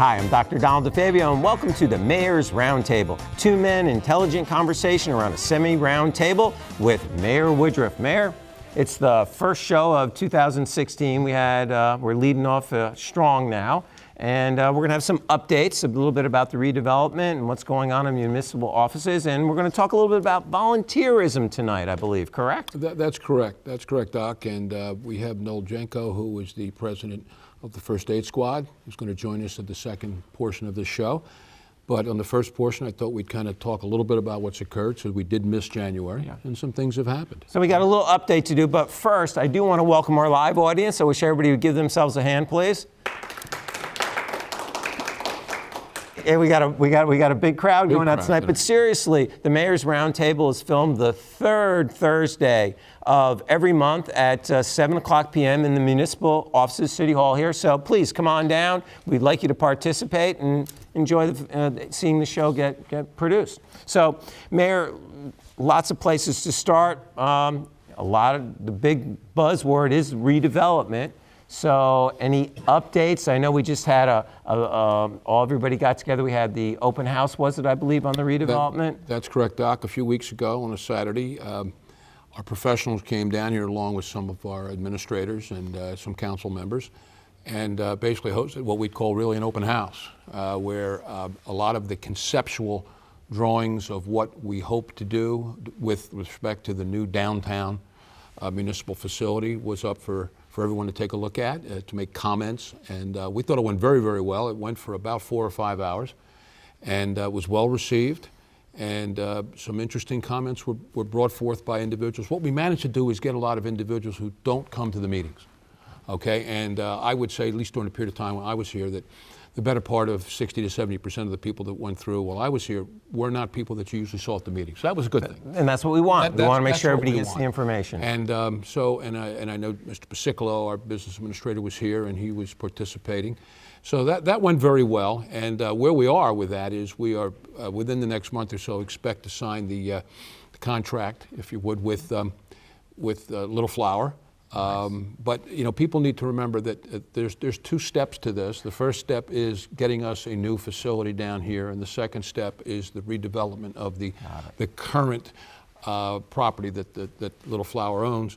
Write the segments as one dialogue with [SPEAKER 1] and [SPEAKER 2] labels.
[SPEAKER 1] Hi, I'm Dr. Donald DeFabio, and welcome to the Mayor's Roundtable. Two men, intelligent conversation around a semi-round table with Mayor Woodruff. Mayor, it's the first show of 2016. We're leading off strong now, and we're going to have some updates, a little bit about the redevelopment and what's going on in municipal offices, and we're going to talk a little bit about volunteerism tonight, I believe, correct?
[SPEAKER 2] That's correct. That's correct, Doc. And we have Noel Jenko, who is the president of the First Aid Squad, who's going to join us at the second portion of the show. But on the first portion, I thought we'd kind of talk a little bit about what's occurred. So we did miss January, and some things have happened.
[SPEAKER 1] So we got a little update to do, but first, I do want to welcome our live audience. I wish everybody would give themselves a hand, please. Yeah, we got a big crowd going out tonight. But seriously, the Mayor's Roundtable is filmed the third Thursday of every month at 7 o'clock p.m. in the municipal offices, City Hall here. So please come on down. We'd like you to participate and enjoy seeing the show get produced. So, Mayor, lots of places to start. A lot of the big buzzword is redevelopment. So any updates? I know we just had everybody got together. We had the open house, was it, I believe, on the redevelopment?
[SPEAKER 2] That's correct, Doc. A few weeks ago on a Saturday, our professionals came down here along with some of our administrators and some council members and basically hosted what we'd call really an open house where a lot of the conceptual drawings of what we hope to do with respect to the new downtown municipal facility was up for everyone to take a look at, to make comments. And we thought it went very, very well. It went for about 4 or 5 hours and was well received. And some interesting comments were brought forth by individuals. What we managed to do is get a lot of individuals who don't come to the meetings, okay? And I would say, at least during the period of time when I was here, that the better part of 60 to 70% of the people that went through while I was here were not people that you usually saw at the meetings. So that was a good thing.
[SPEAKER 1] And that's what we want. We want to make sure everybody gets the information.
[SPEAKER 2] And I know Mr. Pasicolo, our business administrator, was here and he was participating. So that went very well. And where we are with that is we are within the next month or so expect to sign the contract, if you would, with Little Flower. Nice. But you know, people need to remember that there's 2 steps to this. The first step is getting us a new facility down here, and the second step is the redevelopment of the current property that Little Flower owns.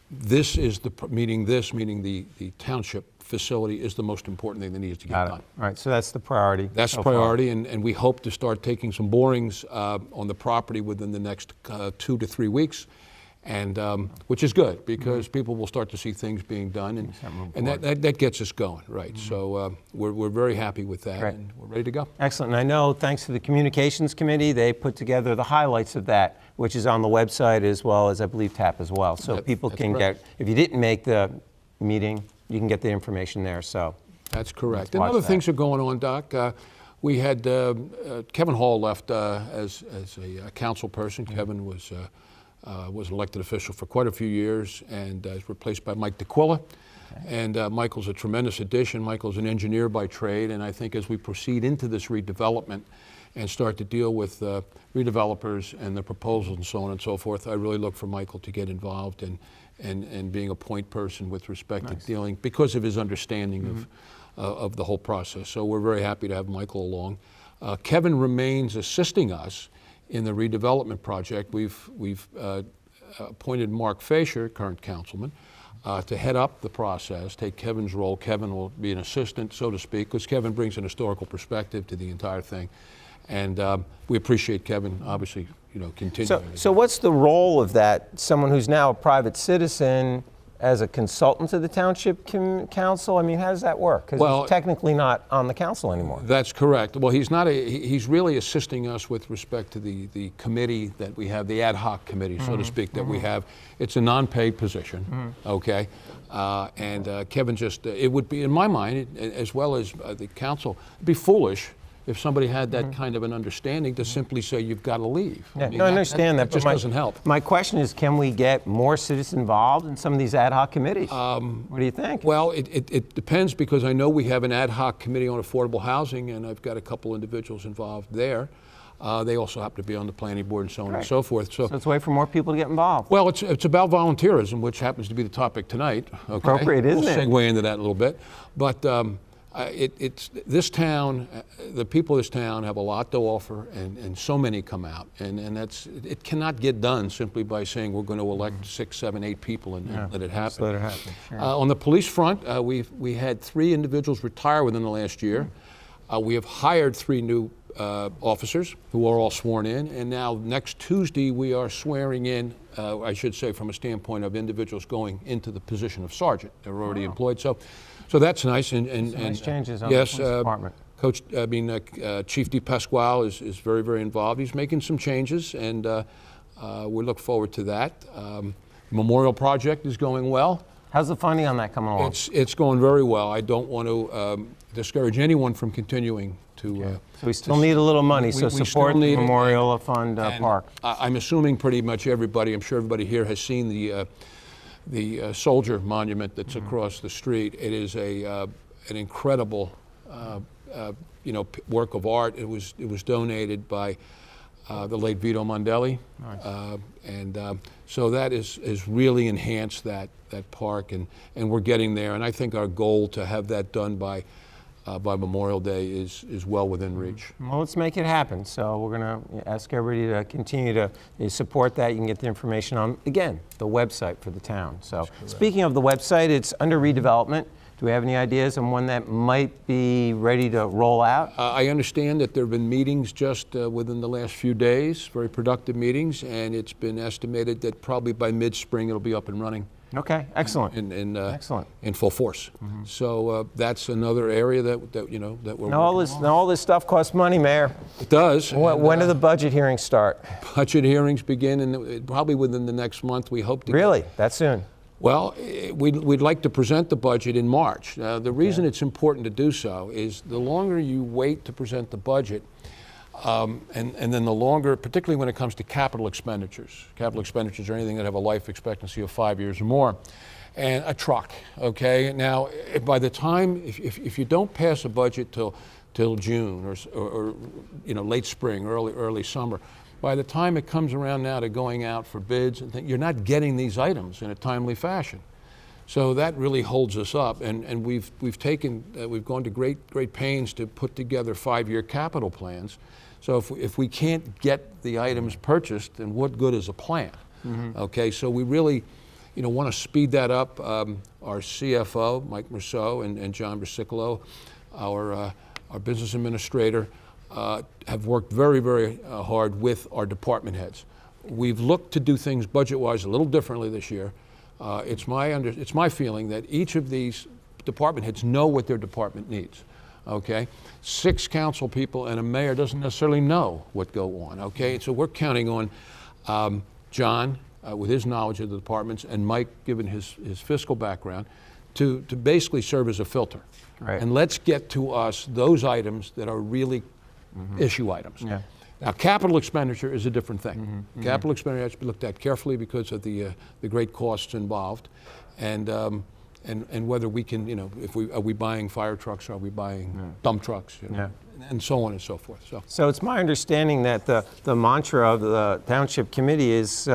[SPEAKER 2] This is meaning the township facility is the most important thing that needs to get done.
[SPEAKER 1] All right, so that's the priority.
[SPEAKER 2] That's the priority, and we hope to start taking some borings on the property within the next 2 to 3 weeks. And which is good because people will start to see things being done, and that gets us going, right? So we're very happy with that, and we're ready to go.
[SPEAKER 1] Excellent. And I know, thanks to the Communications Committee, they put together the highlights of that, which is on the website as well as, I believe, TAP as well. So people can get, if you didn't make the meeting, you can get the information there. So
[SPEAKER 2] that's correct. And other things are going on, Doc. We had Kevin Hall left as a council person. Kevin was an elected official for quite a few years and is replaced by Mike DeQuilla. Okay. And Michael's a tremendous addition. Michael's an engineer by trade, and I think as we proceed into this redevelopment and start to deal with redevelopers and the proposals and so on and so forth, I really look for Michael to get involved and being a point person with respect to dealing, because of his understanding of the whole process. So we're very happy to have Michael along. Kevin remains assisting us in the redevelopment project. We've appointed Mark Fasher, current councilman, to head up the process, take Kevin's role. Kevin will be an assistant, so to speak, because Kevin brings an historical perspective to the entire thing. And we appreciate Kevin, obviously, continuing.
[SPEAKER 1] So what's the role of that, someone who's now a private citizen, as a consultant to the township council? I mean, how does that work? Because he's technically not on the council anymore.
[SPEAKER 2] That's correct. Well, he's really assisting us with respect to the committee that we have, the ad hoc committee, so to speak, that we have. It's a non-paid position, okay? And Kevin it would be, in my mind, as well as the council, it'd be foolish if somebody had that kind of an understanding to simply say you've got to leave.
[SPEAKER 1] Yeah, I understand that,
[SPEAKER 2] but just doesn't help.
[SPEAKER 1] My question is, can we get more citizens involved in some of these ad hoc committees? What do you think?
[SPEAKER 2] Well, it depends, because I know we have an ad hoc committee on affordable housing, and I've got a couple individuals involved there. They also happen to be on the planning board and so on and so forth. So
[SPEAKER 1] it's a way for more people to get involved.
[SPEAKER 2] Well, it's about volunteerism, which happens to be the topic tonight. Okay?
[SPEAKER 1] Appropriate, isn't it?
[SPEAKER 2] We'll segue into that a little bit. But it's this town, the people of this town have a lot to offer, and so many come out, and it cannot get done simply by saying we're going to elect 6, 7, 8 people and let it happen.
[SPEAKER 1] Just let it happen. Sure.
[SPEAKER 2] On the police front, we had 3 individuals retire within the last year. We have hired 3 new officers who are all sworn in, and now next Tuesday we are swearing in, I should say, from a standpoint of individuals going into the position of sergeant. They're already employed, so that's nice. And
[SPEAKER 1] nice changes on
[SPEAKER 2] yes,
[SPEAKER 1] the police department.
[SPEAKER 2] Chief DePasquale is very, very involved. He's making some changes, and we look forward to that. Memorial project is going well.
[SPEAKER 1] How's the funding on that coming along?
[SPEAKER 2] It's going very well. I don't want to discourage anyone from continuing to.
[SPEAKER 1] So we still need a little money, so support the Memorial Fund Park.
[SPEAKER 2] I'm assuming pretty much everybody, I'm sure everybody here has seen the soldier monument that's across the street. It is an incredible work of art. It was donated by the late Vito Mondelli. Nice. So that has really enhanced that park, and we're getting there. And I think our goal to have that done by Memorial Day is well within reach.
[SPEAKER 1] Well, let's make it happen. So we're going to ask everybody to continue to support that. You can get the information on, again, the website for the town. So speaking of the website, it's under redevelopment. Do we have any ideas on when that might be ready to roll out?
[SPEAKER 2] I understand that there have been meetings just within the last few days, very productive meetings, and it's been estimated that probably by mid-spring it'll be up and running.
[SPEAKER 1] Okay, excellent.
[SPEAKER 2] Excellent. In full force. So that's another area that we're
[SPEAKER 1] now all this stuff costs money, Mayor.
[SPEAKER 2] It does.
[SPEAKER 1] When do the budget hearings start?
[SPEAKER 2] Budget hearings begin probably within the next month. We hope to.
[SPEAKER 1] Really? That soon?
[SPEAKER 2] Well, we'd like to present the budget in March. The reason it's important to do so is the longer you wait to present the budget, and then the longer, particularly when it comes to capital expenditures are anything that have a life expectancy of 5 years or more, and a truck, okay? Now, by the time, if you don't pass a budget till June or late spring, early summer, by the time it comes around now to going out for bids, you're not getting these items in a timely fashion. So that really holds us up, and we've gone to great pains to put together 5-year capital plans. So if we can't get the items purchased, then what good is a plan? Okay, so we really want to speed that up. Our CFO, Mike Merceau, and John Bricicolo, our business administrator, have worked very, very hard with our department heads. We've looked to do things budget-wise a little differently this year. It's my feeling that each of these department heads know what their department needs. Okay, 6 council people and a mayor doesn't necessarily know what go on. Okay, so we're counting on John with his knowledge of the departments, and Mike, given his fiscal background, to basically serve as a filter.
[SPEAKER 1] Right.
[SPEAKER 2] And let's get to us those items that are really issue items. Yeah. Now, capital expenditure is a different thing. Capital expenditure has to be looked at carefully because of the great costs involved, and whether we can, are we buying fire trucks, are we buying dump trucks, and so on and so forth.
[SPEAKER 1] So it's my understanding that the mantra of the Township Committee is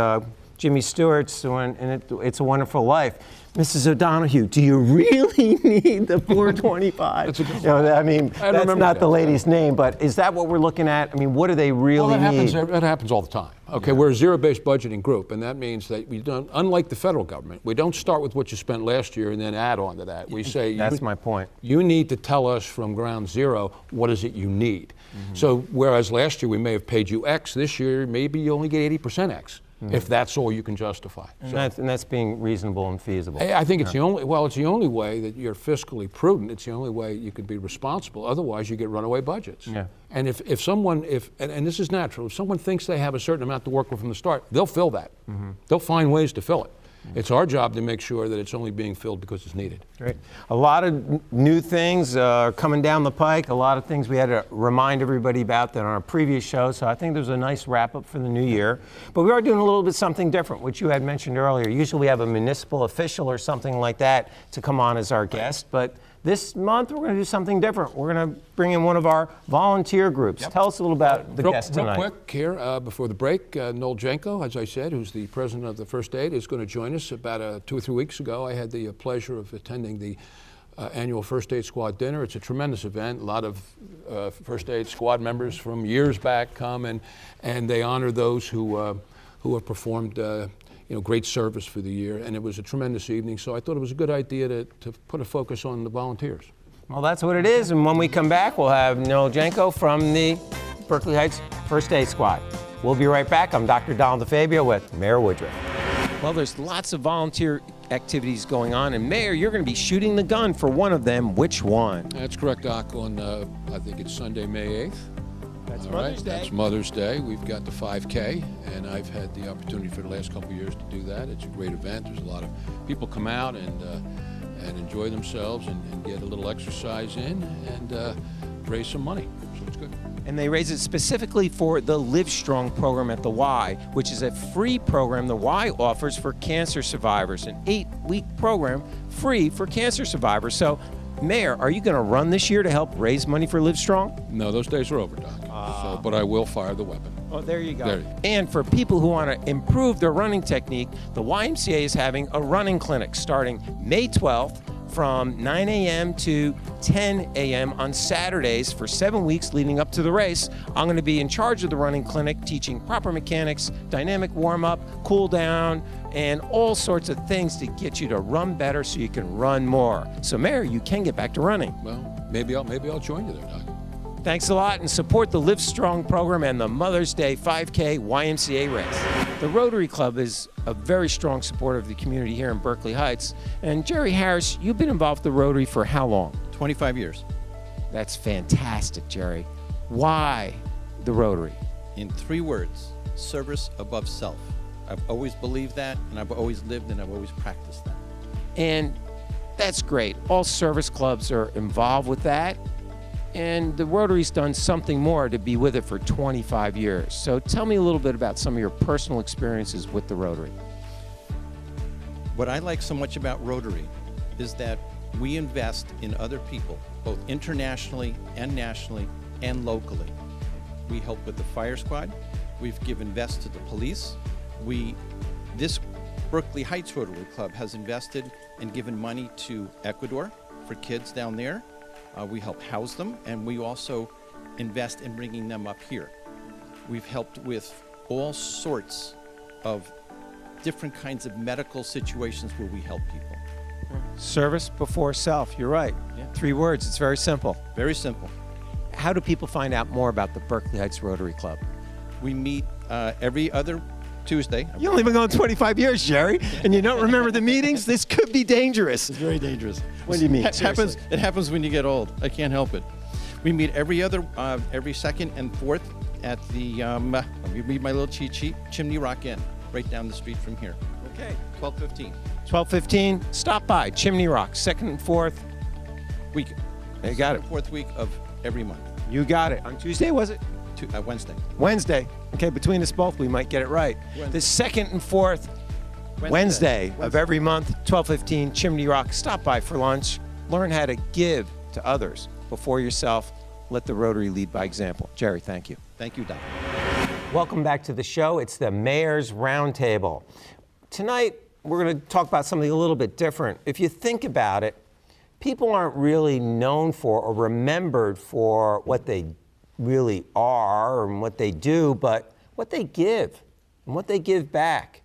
[SPEAKER 1] Jimmy Stewart's, and It's a Wonderful Life. Mrs. O'Donoghue, do you really need the 425?
[SPEAKER 2] That's a good
[SPEAKER 1] that's not the lady's name, but is that what we're looking at? I mean, what do they really need?
[SPEAKER 2] That happens all the time. Okay, we're a zero-based budgeting group, and that means that we don't, unlike the federal government, we don't start with what you spent last year and then add on to that. We say,
[SPEAKER 1] that's my point.
[SPEAKER 2] You need to tell us from ground zero what is it you need. So whereas last year we may have paid you X, this year maybe you only get 80% X. If that's all you can justify.
[SPEAKER 1] And that's being reasonable and feasible.
[SPEAKER 2] I think it's the only way that you're fiscally prudent. It's the only way you can be responsible. Otherwise, you get runaway budgets.
[SPEAKER 1] Yeah.
[SPEAKER 2] And if someone, and this is natural, if someone thinks they have a certain amount to work with from the start, they'll fill that. They'll find ways to fill it. It's our job to make sure that it's only being filled because it's needed.
[SPEAKER 1] Great. A lot of new things coming down the pike, a lot of things we had to remind everybody about that on our previous show, so I think there's a nice wrap-up for the new year. But we are doing a little bit something different, which you had mentioned earlier. Usually we have a municipal official or something like that to come on as our guest, but this month we're going to do something different. We're going to bring in one of our volunteer groups. Yep. Tell us a little about the guest tonight.
[SPEAKER 2] Real quick here, before the break, Noel Jenko, as I said, who's the president of the First Aid, is going to join us. About 2 or 3 weeks ago, I had the pleasure of attending the annual First Aid Squad dinner. It's a tremendous event. A lot of First Aid Squad members from years back come, and they honor those who have performed great service for the year. And it was a tremendous evening, so I thought it was a good idea to put a focus on the volunteers.
[SPEAKER 1] Well, that's what it is. And when we come back, we'll have Noel Jenko from the Berkeley Heights First Aid Squad. We'll be right back. I'm Dr. Donald DeFabio with Mayor Woodruff. Well, there's lots of volunteer activities going on, and Mayor, you're going to be shooting the gun for one of them. Which one?
[SPEAKER 2] That's correct, Doc. On I think it's Sunday, May 8th.
[SPEAKER 1] That's Mother's Day.
[SPEAKER 2] That's Mother's Day. We've got the 5K, and I've had the opportunity for the last couple of years to do that. It's a great event. There's a lot of people come out and enjoy themselves and get a little exercise in and raise some money. So it's good.
[SPEAKER 1] And they raise it specifically for the Live Strong program at the Y, which is a free program the Y offers for cancer survivors, an 8-week program free for cancer survivors. So, Mayor, are you going to run this year to help raise money for Live Strong?
[SPEAKER 2] No, those days are over, Doc. But I will fire the weapon.
[SPEAKER 1] Oh, there you go. And for people who want to improve their running technique, the YMCA is having a running clinic starting May 12th from 9 a.m. to 10 a.m. on Saturdays for 7 weeks leading up to the race. I'm going to be in charge of the running clinic, teaching proper mechanics, dynamic warm-up, cool down, and all sorts of things to get you to run better so you can run more. So, Mayor, you can get back to running.
[SPEAKER 2] Well, maybe I'll join you there, Doc.
[SPEAKER 1] Thanks a lot, and support the Live Strong program and the Mother's Day 5K YMCA race. The Rotary Club is a very strong supporter of the community here in Berkeley Heights. And Jerry Harris, you've been involved with the Rotary for how long?
[SPEAKER 3] 25 years.
[SPEAKER 1] That's fantastic, Jerry. Why the Rotary?
[SPEAKER 3] In 3 words, service above self. I've always believed that, and I've always lived and I've always practiced that.
[SPEAKER 1] And that's great. All service clubs are involved with that. And the Rotary's done something more to be with it for 25 years. So tell me a little bit about some of your personal experiences with the Rotary.
[SPEAKER 3] What I like so much about Rotary is that we invest in other people, both internationally and nationally and locally. We help with the fire squad. We've given vest to the police. This Berkeley Heights Rotary Club has invested and given money to Ecuador for kids down there. We help house them, and we also invest in bringing them up here. We've helped with all sorts of different kinds of medical situations where we help people.
[SPEAKER 1] Service before self, you're right.
[SPEAKER 3] Yeah.
[SPEAKER 1] 3 words, it's very simple.
[SPEAKER 3] Very simple.
[SPEAKER 1] How do people find out more about the Berkeley Heights Rotary Club?
[SPEAKER 3] We meet every other Tuesday.
[SPEAKER 1] You've only been going 25 years, Jerry, and you don't remember the meetings? This could be dangerous.
[SPEAKER 3] It's very dangerous.
[SPEAKER 1] When do you meet?
[SPEAKER 3] It happens when you get old. I can't help it. We meet every second and fourth at the, let me read my little cheat sheet, Chimney Rock Inn, right down the street from here.
[SPEAKER 1] Okay.
[SPEAKER 3] 12:15.
[SPEAKER 1] 12:15, stop by Chimney Rock, second and fourth
[SPEAKER 3] Week.
[SPEAKER 1] You got it.
[SPEAKER 3] Fourth week of every month.
[SPEAKER 1] You got it. On Tuesday, was it?
[SPEAKER 3] Wednesday.
[SPEAKER 1] Wednesday. Okay, between us both, we might get it right.
[SPEAKER 3] Wednesday.
[SPEAKER 1] The second and fourth Wednesday of every month, 12:15, Chimney Rock. Stop by for lunch. Learn how to give to others before yourself. Let the Rotary lead by example. Jerry, thank you.
[SPEAKER 3] Thank you, Doc.
[SPEAKER 1] Welcome back to the show. It's the Mayor's Roundtable. Tonight, we're going to talk about something a little bit different. If you think about it, people aren't really known for or remembered for what they really are and what they do, but what they give and what they give back.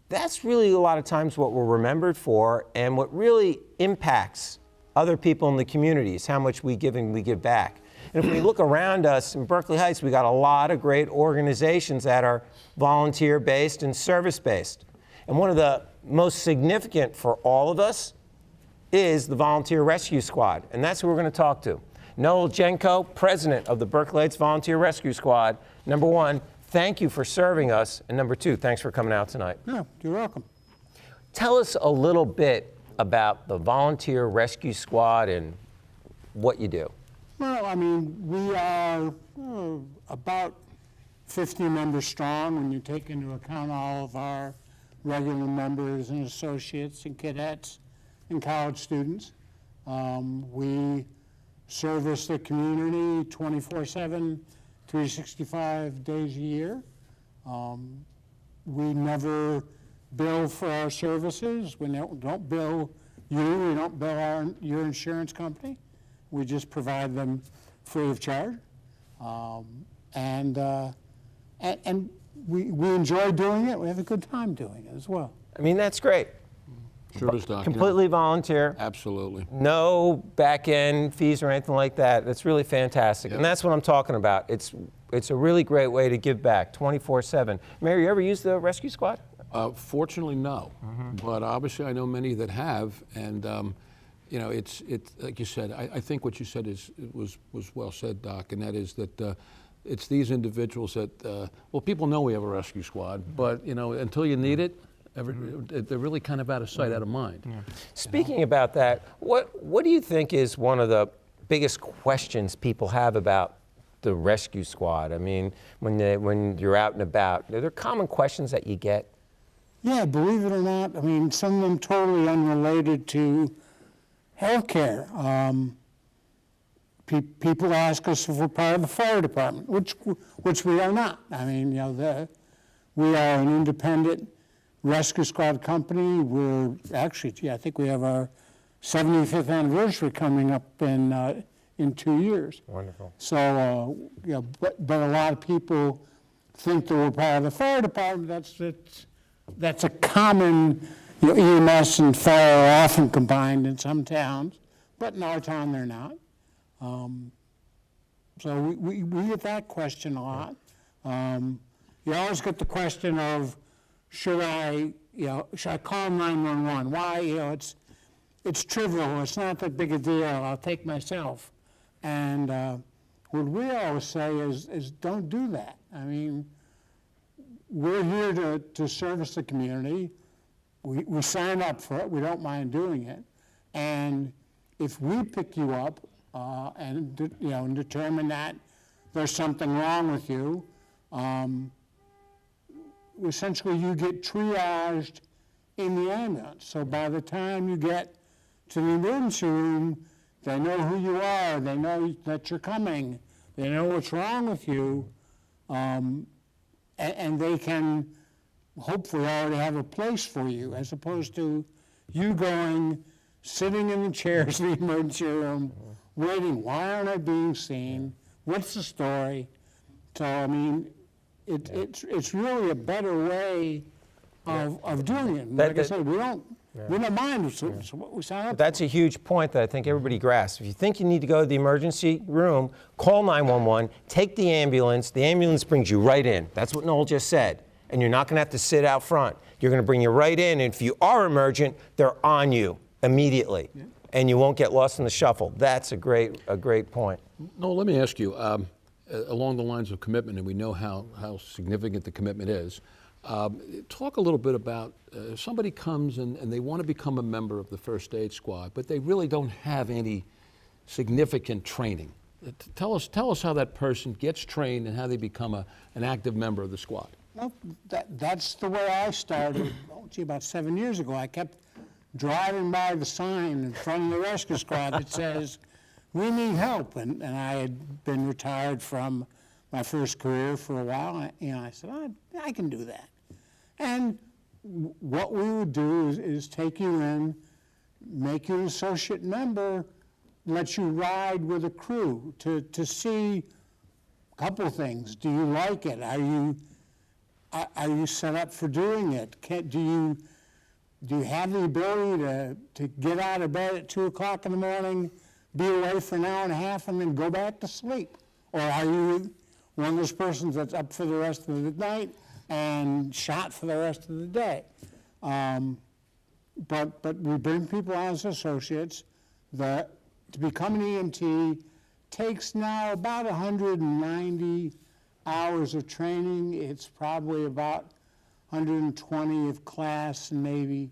[SPEAKER 1] That's really a lot of times what we're remembered for, and what really impacts other people in the community is how much we give and we give back. And if we look around us in Berkeley Heights, we got a lot of great organizations that are volunteer-based and service-based. And one of the most significant for all of us is the Volunteer Rescue Squad, and that's who we're going to talk to. Noel Jenko, president of the Berkeley Heights Volunteer Rescue Squad. Number 1, thank you for serving us. And number 2, thanks for coming out tonight.
[SPEAKER 4] No, you're welcome.
[SPEAKER 1] Tell us a little bit about the Volunteer Rescue Squad and what you do.
[SPEAKER 4] Well, I mean, we are about 50 members strong when you take into account all of our regular members and associates and cadets and college students. We service the community 24/7, 365 days a year. We never bill for our services. We don't bill we don't bill your insurance company. We just provide them free of charge. And we enjoy doing it. We have a good time doing it as well.
[SPEAKER 1] I mean, that's great.
[SPEAKER 2] Sure does, Doc.
[SPEAKER 1] Completely volunteer.
[SPEAKER 2] Absolutely.
[SPEAKER 1] No back end fees or anything like that. That's really fantastic.
[SPEAKER 2] Yep.
[SPEAKER 1] And that's what I'm talking about. It's a really great way to give back 24/7. Mary, you ever use the rescue squad?
[SPEAKER 2] Fortunately, no. But obviously, I know many that have, and you know, it's like you said. I think what you said was well said, Doc, and that is that it's these individuals that well, people know we have a rescue squad, but you know, until you need it, they're really kind of out of sight, out of mind.
[SPEAKER 1] Yeah. Speaking about that, what do you think is one of the biggest questions people have about the rescue squad? I mean, when you're out and about, are there common questions that you get?
[SPEAKER 4] Yeah, believe it or not, I mean, some of them totally unrelated to healthcare. People ask us if we're part of the fire department, which we are not. I mean, you know, we are an independent rescue squad company. We're actually, I think we have our 75th anniversary coming up in 2 years.
[SPEAKER 1] Wonderful.
[SPEAKER 4] So, you know, but a lot of people think that we're part of the fire department. That's a common, you know, EMS and fire are often combined in some towns, but in our town they're not. So we get that question a lot. You always get the question of, should I call 911? Why? You know, it's trivial. It's not that big a deal. I'll take myself. And what we always say is don't do that. I mean, we're here to service the community. We sign up for it. We don't mind doing it. And if we pick you up and determine that there's something wrong with you, essentially you get triaged in the ambulance. So by the time you get to the emergency room, they know who you are, they know that you're coming, they know what's wrong with you, and they can hopefully already have a place for you, as opposed to you sitting in the chairs in the emergency room, waiting, why aren't I being seen, what's the story? So, I mean, it's really a better way of doing it. Like I said, we don't mind what we sign up for.
[SPEAKER 1] That's a huge point that I think everybody grasps. If you think you need to go to the emergency room, call 911, take the ambulance brings you right in. That's what Noel just said. And you're not going to have to sit out front. You're going to bring you right in, and if you are emergent, they're on you immediately. Yeah. And you won't get lost in the shuffle. That's a great point.
[SPEAKER 2] Noel, let me ask you, along the lines of commitment, and we know how significant the commitment is, talk a little bit about if somebody comes and they want to become a member of the first aid squad, but they really don't have any significant training. Tell us how that person gets trained and how they become an active member of the squad.
[SPEAKER 4] Well, that's the way I started, about 7 years ago. I kept driving by the sign in front of the rescue squad that says, we need help. And I had been retired from my first career for a while. And I said, I can do that. And what we would do is take you in, make you an associate member, let you ride with a crew to see a couple of things. Do you like it? Are you set up for doing it? Do you have the ability to get out of bed at 2 o'clock in the morning, be away for an hour and a half, and then go back to sleep? Or are you one of those persons that's up for the rest of the night and shot for the rest of the day? But we bring people on as associates. To become an EMT takes now about 190 hours of training. It's probably about 120 of class and maybe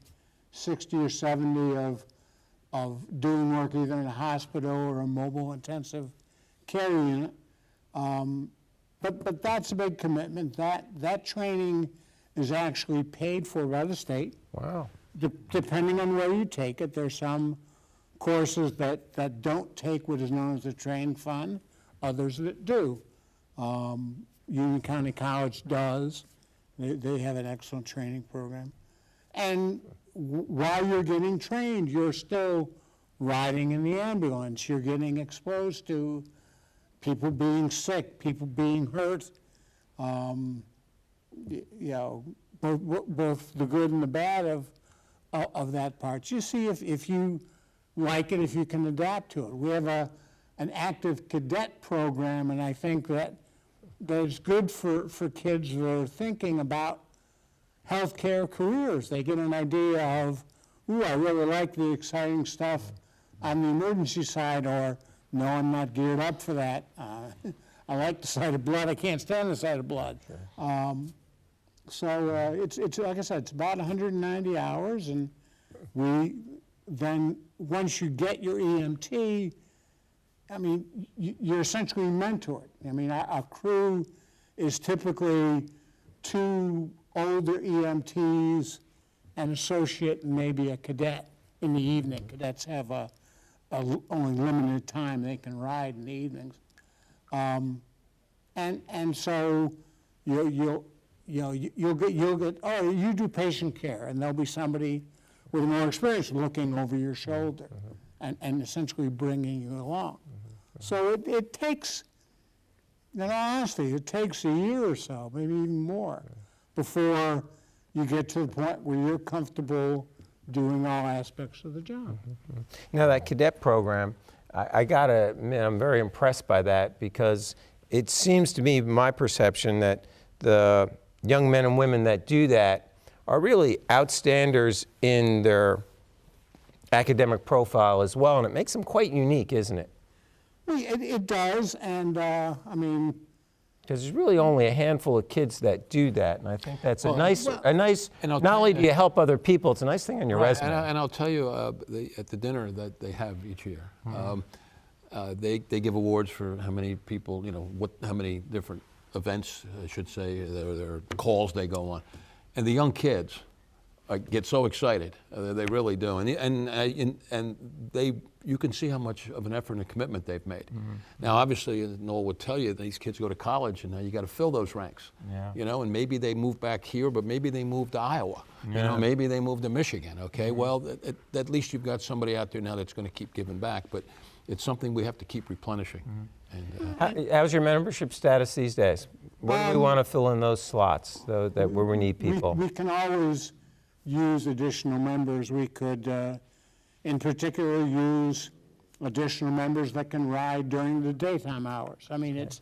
[SPEAKER 4] 60 or 70 of doing work either in a hospital or a mobile intensive care unit. But that's a big commitment. That training is actually paid for by the state.
[SPEAKER 1] Wow.
[SPEAKER 4] Depending on where you take it, there's some courses that don't take what is known as a train fund, others that do. Union County College does. They have an excellent training program. And while you're getting trained, you're still riding in the ambulance. You're getting exposed to people being sick, people being hurt, both the good and the bad of that part. You see if you like it, if you can adapt to it. We have an active cadet program, and I think that's good for kids that are thinking about healthcare careers. They get an idea of, ooh, I really like the exciting stuff on the emergency side, or no, I'm not geared up for that. I like the sight of blood. I can't stand the sight of blood. Sure. It's like I said, it's about 190 hours, and then once you get your EMT, I mean, you're essentially mentored. I mean, our crew is typically 2 older EMTs, an associate, and maybe a cadet in the evening. Cadets have only limited time they can ride in the evenings, and so you'll get you do patient care, and there'll be somebody with more experience looking over your shoulder, and essentially bringing you along. So it takes, in all honesty, it takes a year or so, maybe even more, before you get to the point where you're comfortable doing all aspects of the job.
[SPEAKER 1] Now, that cadet program, I gotta admit, I'm very impressed by that, because it seems to me, my perception, that the young men and women that do that are really outstanders in their academic profile as well, and it makes them quite unique, isn't it?
[SPEAKER 4] It does, and I mean,
[SPEAKER 1] because there's really only a handful of kids that do that, and I think that's a nice.
[SPEAKER 2] And
[SPEAKER 1] Not only do you help other people, it's a nice thing on your resume.
[SPEAKER 2] And I'll tell you, at the dinner that they have each year, they give awards for how many people, how many different events, I should say, their calls they go on, and the young kids get so excited. They really do, and you can see how much of an effort and a commitment they've made. Now, obviously, Noel would tell you, these kids go to college, and now you got to fill those ranks. Yeah. And maybe they move back here, but maybe they move to Iowa. Yeah. Maybe they move to Michigan. Okay, well, at least you've got somebody out there now that's going to keep giving back. But it's something we have to keep replenishing. And,
[SPEAKER 1] how's your membership status these days? Where do we want to fill in those slots, where we need people?
[SPEAKER 4] We can always use additional members. We could, in particular, use additional members that can ride during the daytime hours. I mean, it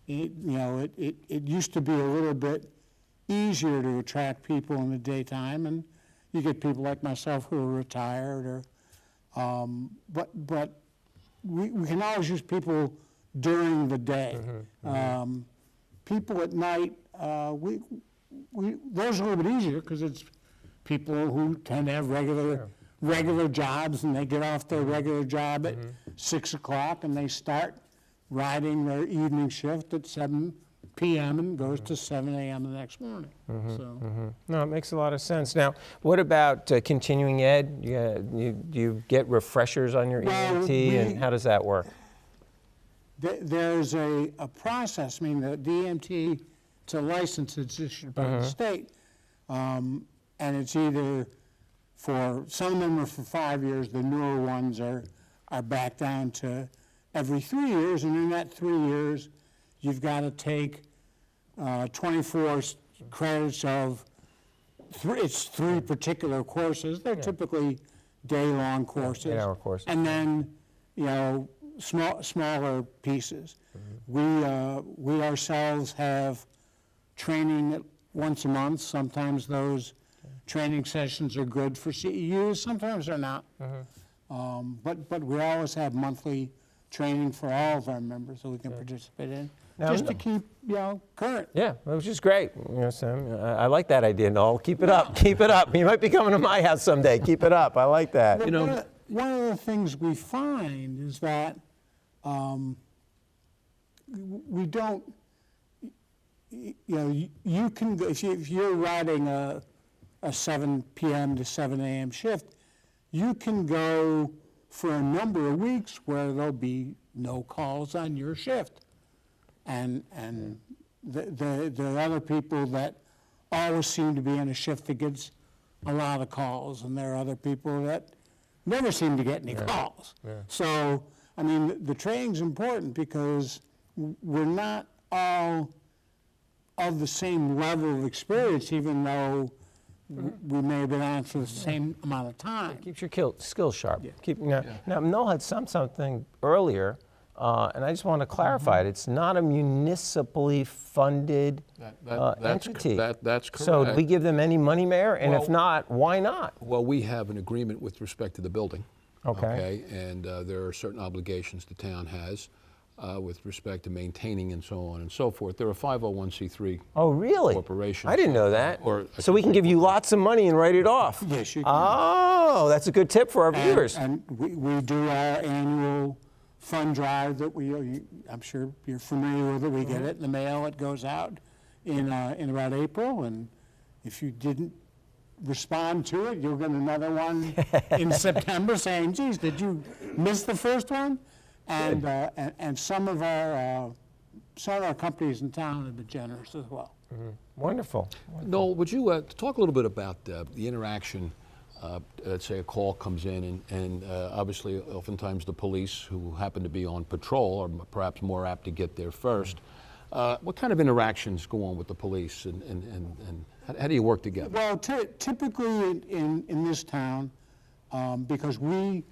[SPEAKER 4] used to be a little bit easier to attract people in the daytime, and you get people like myself who are retired, but we can always use people during the day. People at night, those are a little bit easier, because it's people who tend to have regular jobs, and they get off their regular job at 6 o'clock, and they start riding their evening shift at 7 p.m. and goes to 7 a.m. the next morning.
[SPEAKER 1] No, it makes a lot of sense. Now, what about continuing ed? Do you get refreshers on your EMT, and how does that work?
[SPEAKER 4] There's a process. I mean, the EMT, it's a license that's issued by the state, and it's either some of them are for 5 years. The newer ones are back down to every 3 years, and in that 3 years, you've got to take 24 credits of it's 3 particular courses. They're typically day-long courses.
[SPEAKER 1] 8-hour courses.
[SPEAKER 4] And then, smaller pieces. We ourselves have training once a month. Sometimes those training sessions are good for CEUs. Sometimes they're not. But we always have monthly training for all of our members that we can participate in, just to keep current.
[SPEAKER 1] Yeah, which is great. Sam, I like that idea, Noel. Keep it up. Keep it up. You might be coming to my house someday. Keep it up. I like that.
[SPEAKER 4] One of the things we find is that we don't. You can go, if you're riding a 7 p.m. to 7 a.m. shift, you can go for a number of weeks where there'll be no calls on your shift. And there are other people that always seem to be in a shift that gets a lot of calls, and there are other people that never seem to get any calls. So, I mean, the training's important because we're not all of the same level of experience, even though we may have been on for the same amount of time.
[SPEAKER 1] Keeps your skills sharp. Now, Noel had something earlier, and I just want to clarify it. It's not a municipally funded entity.
[SPEAKER 2] That's correct.
[SPEAKER 1] So do we give them any money, Mayor? And if not, why not?
[SPEAKER 2] Well, we have an agreement with respect to the building.
[SPEAKER 1] Okay.
[SPEAKER 2] And there are certain obligations the town has with respect to maintaining and so on and so forth. They're a 501c3
[SPEAKER 1] Oh, really?
[SPEAKER 2] corporation.
[SPEAKER 1] I didn't know that.
[SPEAKER 2] Or-
[SPEAKER 1] So we can give you lots of money and write it off?
[SPEAKER 4] Yes, you can.
[SPEAKER 1] Oh, that's a good tip for our viewers.
[SPEAKER 4] And we do our annual fund drive that I'm sure you're familiar with it. We get it in the mail. It goes out in about April, and if you didn't respond to it, you'll get another one in September saying, geez, did you miss the first one? And some of our companies in town have been generous as well.
[SPEAKER 1] Wonderful.
[SPEAKER 2] Noel, would you talk a little bit about the interaction? Let's say a call comes in, and obviously, oftentimes the police who happen to be on patrol are perhaps more apt to get there first. What kind of interactions go on with the police, and how do you work together?
[SPEAKER 4] Well, typically in this town, because we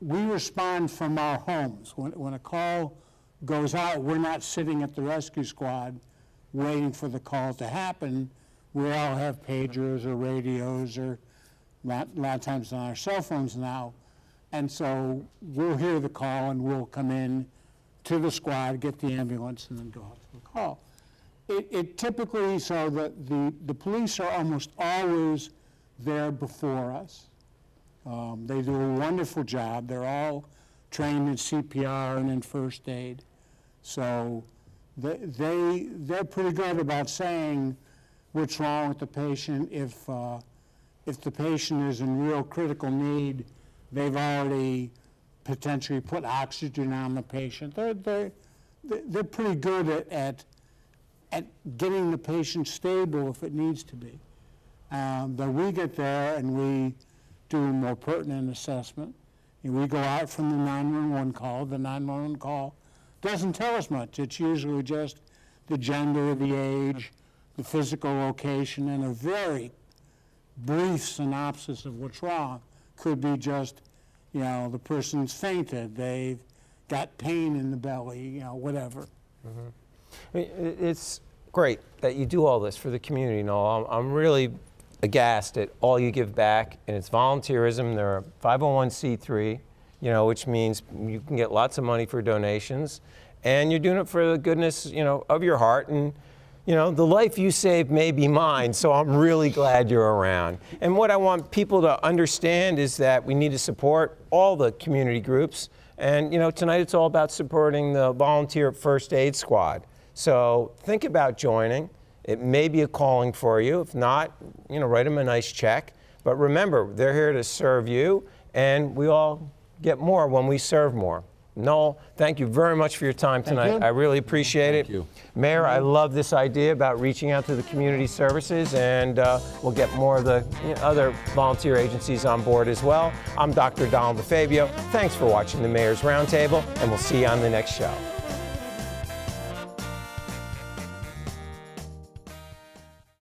[SPEAKER 4] respond from our homes. When a call goes out, we're not sitting at the rescue squad waiting for the call to happen. We all have pagers or radios or a lot of times on our cell phones now. And so we'll hear the call and we'll come in to the squad, get the ambulance, and then go out to the call. It typically, so that the police are almost always there before us. They do a wonderful job. They're all trained in CPR and in first aid. So they're pretty good about saying what's wrong with the patient. If the patient is in real critical need, they've already potentially put oxygen on the patient. They're pretty good at getting the patient stable if it needs to be. Then we get there and we do a more pertinent assessment. And we go out from the 911 call. The 911 call doesn't tell us much. It's usually just the gender, the age, the physical location, and a very brief synopsis of what's wrong. Could be just, the person's fainted, they've got pain in the belly, whatever.
[SPEAKER 1] It's great that you do all this for the community, Noel. I'm really aghast at all you give back, and it's volunteerism. They're a 501c3, which means you can get lots of money for donations, and you're doing it for the goodness, of your heart. And the life you saved may be mine, so I'm really glad you're around. And what I want people to understand is that we need to support all the community groups. And, tonight it's all about supporting the volunteer first aid squad. So think about joining. It may be a calling for you. If not, write them a nice check. But remember, they're here to serve you, and we all get more when we serve more. Noel, thank you very much for your time tonight. I really appreciate it.
[SPEAKER 2] Thank you.
[SPEAKER 1] Mayor, I love this idea about reaching out to the community services, and we'll get more of the other volunteer agencies on board as well. I'm Dr. Donald DeFabio. Thanks for watching the Mayor's Roundtable, and we'll see you on the next show.